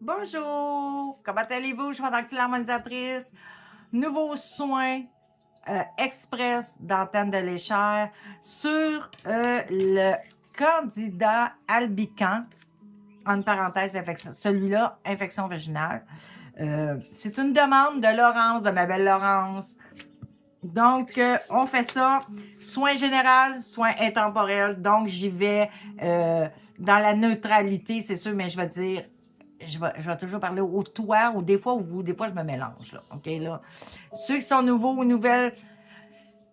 Bonjour, comment allez-vous? Je suis votre harmonisatrice. Nouveau soin express d'antenne de l'échelle sur le candidat albican, en parenthèse, celui-là, infection vaginale. C'est une demande de Laurence, de ma belle Laurence. Donc, on fait ça, soin général, soin intemporel. Donc, j'y vais dans la neutralité, c'est sûr, mais je vais dire, je vais toujours parler au toi, ou des fois, vous, des fois, je me mélange, là, OK, là. Ceux qui sont nouveaux ou nouvelles,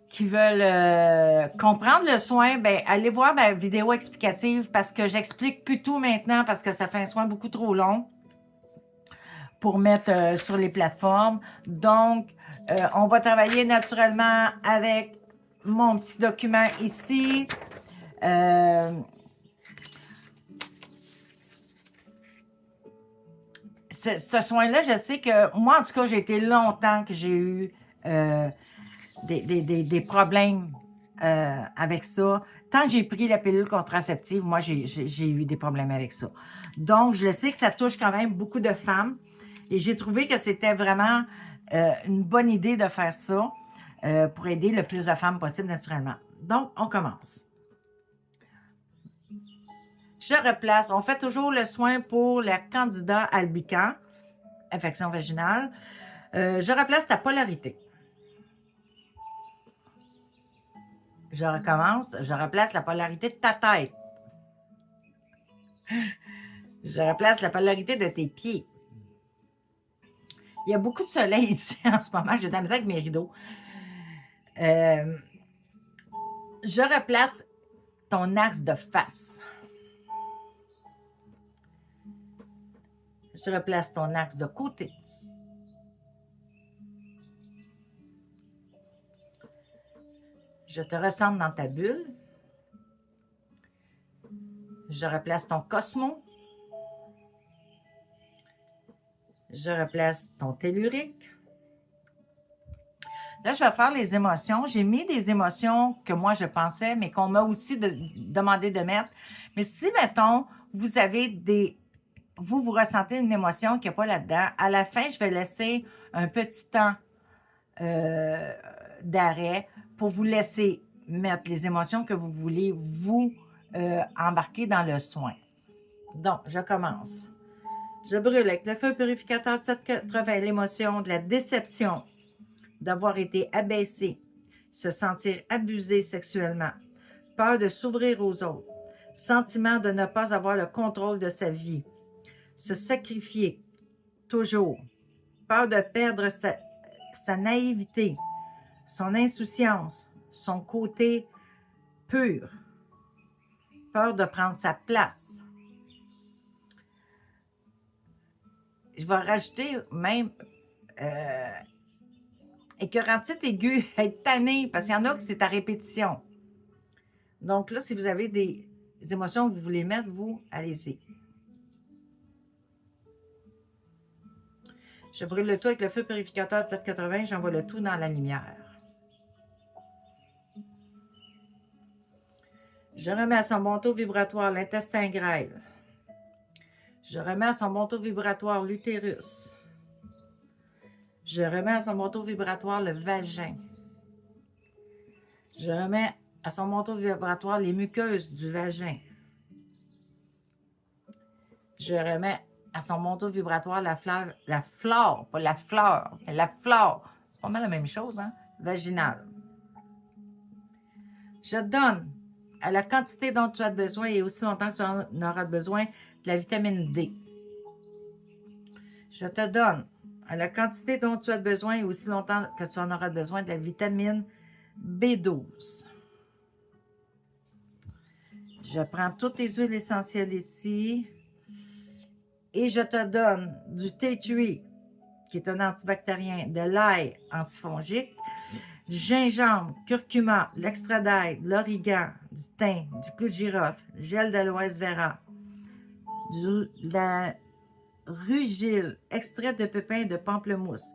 qui veulent comprendre le soin, ben allez voir ma vidéo explicative, parce que j'explique plus tout maintenant, parce que ça fait un soin beaucoup trop long pour mettre sur les plateformes. Donc, on va travailler naturellement avec mon petit document ici. Ce soin-là, je sais que moi, en tout cas, j'ai été longtemps que j'ai eu des problèmes avec ça. Tant que j'ai pris la pilule contraceptive, moi, j'ai eu des problèmes avec ça. Donc, je le sais que ça touche quand même beaucoup de femmes. Et j'ai trouvé que c'était vraiment une bonne idée de faire ça pour aider le plus de femmes possible naturellement. Donc, on commence. Je replace. On fait toujours le soin pour le candidat albican, infection vaginale. Je replace ta polarité. Je recommence. Je replace la polarité de ta tête. Je replace la polarité de tes pieds. Il y a beaucoup de soleil ici en ce moment. J'ai de la misère avec mes rideaux. Je replace ton axe de face. Je replace ton axe de côté. Je te ressemble dans ta bulle. Je replace ton cosmo. Je replace ton tellurique. Là, je vais faire les émotions. J'ai mis des émotions que moi, je pensais, mais qu'on m'a aussi demandé de mettre. Mais si, mettons, vous avez vous ressentez une émotion qu'il n'y a pas là-dedans, à la fin, je vais laisser un petit temps d'arrêt pour vous laisser mettre les émotions que vous voulez vous embarquer dans le soin. Donc, je commence. Je brûle avec le feu purificateur de 780 l'émotion de la déception d'avoir été abaissé, se sentir abusé sexuellement, peur de s'ouvrir aux autres, sentiment de ne pas avoir le contrôle de sa vie, se sacrifier toujours, peur de perdre sa naïveté, son insouciance, son côté pur, peur de prendre sa place. Je vais rajouter même écœurantite aiguë, être tanné, parce qu'il y en a que c'est à répétition. Donc là, si vous avez des émotions que vous voulez mettre, vous, allez-y. Je brûle le tout avec le feu purificateur de 780, j'envoie le tout dans la lumière. Je remets à son bon taux vibratoire l'intestin grêle. Je remets à son bon taux vibratoire l'utérus. Je remets à son bon taux vibratoire le vagin. Je remets à son bon taux vibratoire les muqueuses du vagin. Je remets à son bon taux vibratoire la flore, pas la fleur, mais la flore. C'est pas mal la même chose, hein? Vaginale. Je donne à la quantité dont tu as besoin et aussi longtemps que tu en auras besoin de la vitamine D. Je te donne à la quantité dont tu as besoin et aussi longtemps que tu en auras besoin de la vitamine B12. Je prends toutes les huiles essentielles ici et je te donne du tea tree, qui est un antibactérien, de l'ail antifongique, du gingembre, curcuma, l'extrait d'ail, de l'origan, du thym, du clou de girofle, gel d'aloès vera, de la rugile, extrait de pépins de pamplemousse,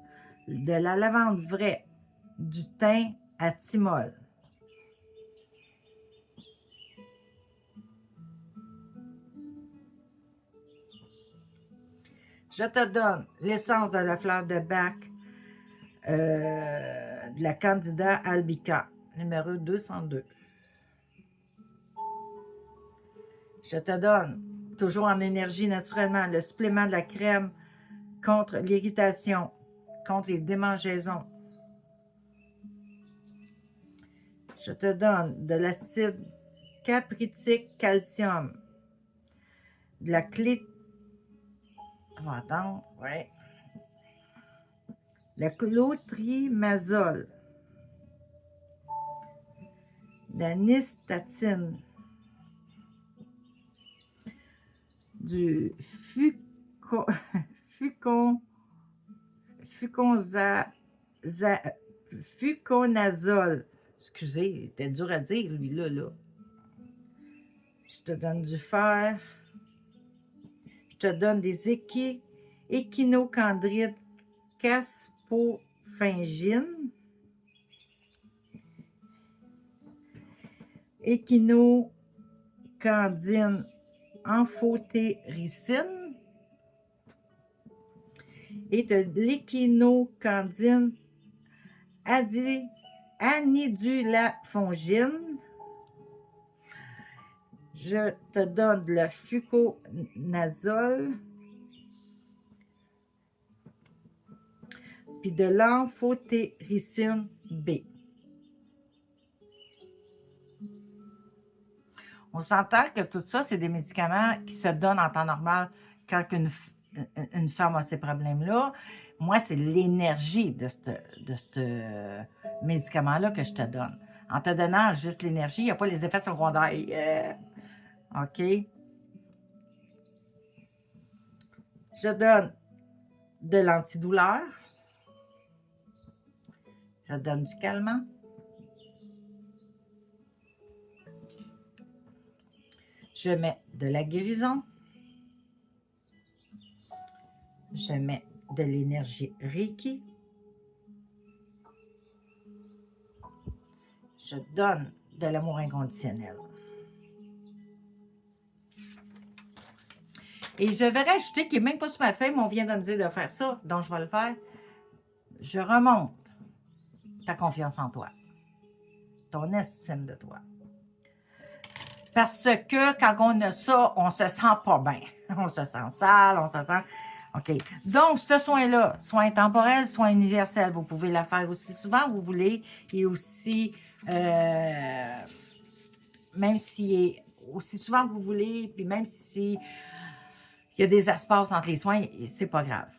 de la lavande vraie, du thym à thymol. Je te donne l'essence de la fleur de bac de la Candida albicans, numéro 202. Je te donne, toujours en énergie naturellement, le supplément de la crème contre l'irritation, contre les démangeaisons. Je te donne de l'acide capritique calcium, de la clé... On va attendre, ouais. Le clotrimazole, la nystatine, du fuconazole. Excusez, c'était dur à dire, lui, là. Je te donne du fer. Je te donne des échinocandrides caspofungine, échinocandine amphotéricine et de l'échinocandine anidulafongine. Je te donne le fluconazole puis de l'amphotéricine B. On s'entend que tout ça, c'est des médicaments qui se donnent en temps normal quand une femme a ces problèmes-là. Moi, c'est l'énergie de ce médicament-là que je te donne. En te donnant juste l'énergie, il n'y a pas les effets secondaires. OK? Je donne de l'antidouleur. Je donne du calmant. Je mets de la guérison. Je mets de l'énergie Reiki. Je donne de l'amour inconditionnel. Et je vais rajouter, qui n'est même pas sur ma feuille, mais on vient de me dire de faire ça, donc je vais le faire. Je remonte ta confiance en toi, ton estime de toi. Parce que quand on a ça, on se sent pas bien. On se sent sale, on se sent... OK. Donc, ce soin-là, soin temporel, soin universel, vous pouvez la faire aussi souvent vous voulez. Et aussi, même si aussi souvent que vous voulez, puis même si il y a des espaces entre les soins, c'est pas grave.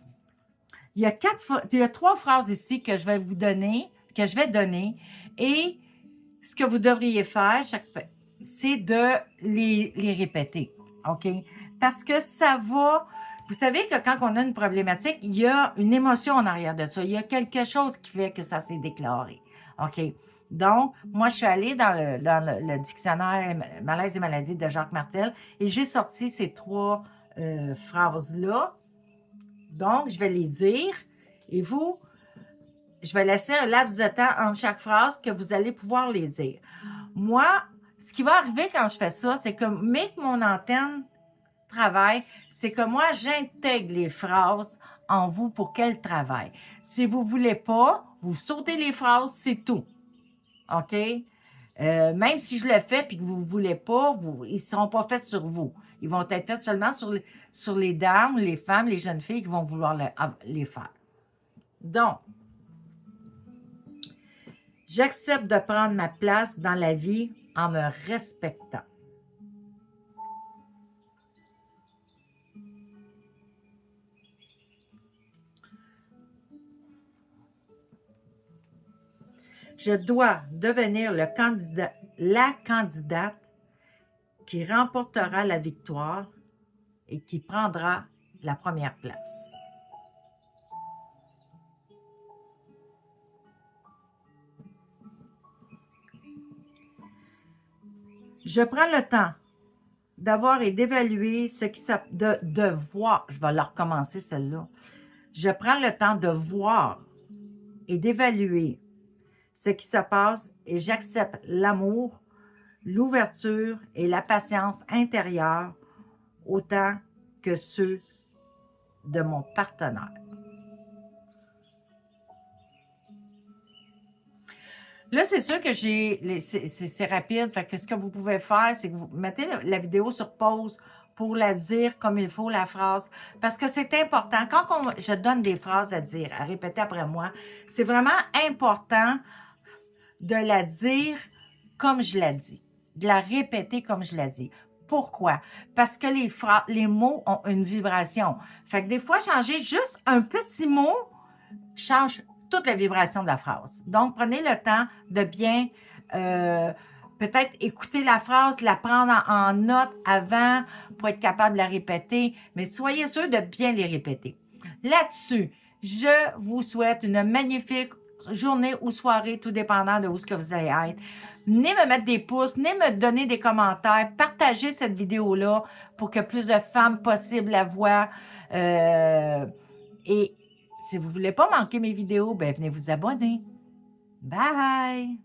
Il y a 3 phrases ici que je vais vous donner, que je vais donner. Et ce que vous devriez faire, c'est de les répéter. OK? Parce que ça va... Vous savez que quand on a une problématique, il y a une émotion en arrière de ça. Il y a quelque chose qui fait que ça s'est déclaré. OK? Donc, moi, je suis allée dans le dictionnaire Malaise et maladies de Jacques Martel et j'ai sorti ces 3 phrases-là. Donc, je vais les dire et vous, je vais laisser un laps de temps entre chaque phrase que vous allez pouvoir les dire. Moi, ce qui va arriver quand je fais ça, c'est que mon antenne travaille, c'est que moi, j'intègre les phrases en vous pour qu'elles travaillent. Si vous ne voulez pas, vous sautez les phrases, c'est tout. OK? Même si je le fais et que vous ne voulez pas, ils ne seront pas faits sur vous. Ils vont être faits seulement sur les dames, les femmes, les jeunes filles qui vont vouloir les faire. Donc, j'accepte de prendre ma place dans la vie en me respectant. Je dois devenir la candidate qui remportera la victoire et qui prendra la première place. Je prends le temps d'avoir et d'évaluer ce qui s'appelle de voir. Je vais la recommencer celle-là. Je prends le temps de voir et d'évaluer ce qui se passe et j'accepte l'amour, l'ouverture et la patience intérieure autant que ceux de mon partenaire. Là, c'est sûr que c'est rapide. Fait que ce que vous pouvez faire, c'est que vous mettez la vidéo sur pause pour la dire comme il faut, la phrase. Parce que c'est important. Quand je donne des phrases à dire, à répéter après moi, c'est vraiment important de la dire comme je la dis, de la répéter comme je la dis. Pourquoi? Parce que les mots ont une vibration. Fait que des fois, changer juste un petit mot change toute la vibration de la phrase. Donc, prenez le temps de bien peut-être écouter la phrase, la prendre en note avant pour être capable de la répéter, mais soyez sûr de bien les répéter. Là-dessus, je vous souhaite une magnifique journée ou soirée, tout dépendant de où ce que vous allez être. Venez me mettre des pouces, venez me donner des commentaires, partagez cette vidéo-là pour que plus de femmes possibles la voient. Et si vous ne voulez pas manquer mes vidéos, ben venez vous abonner. Bye!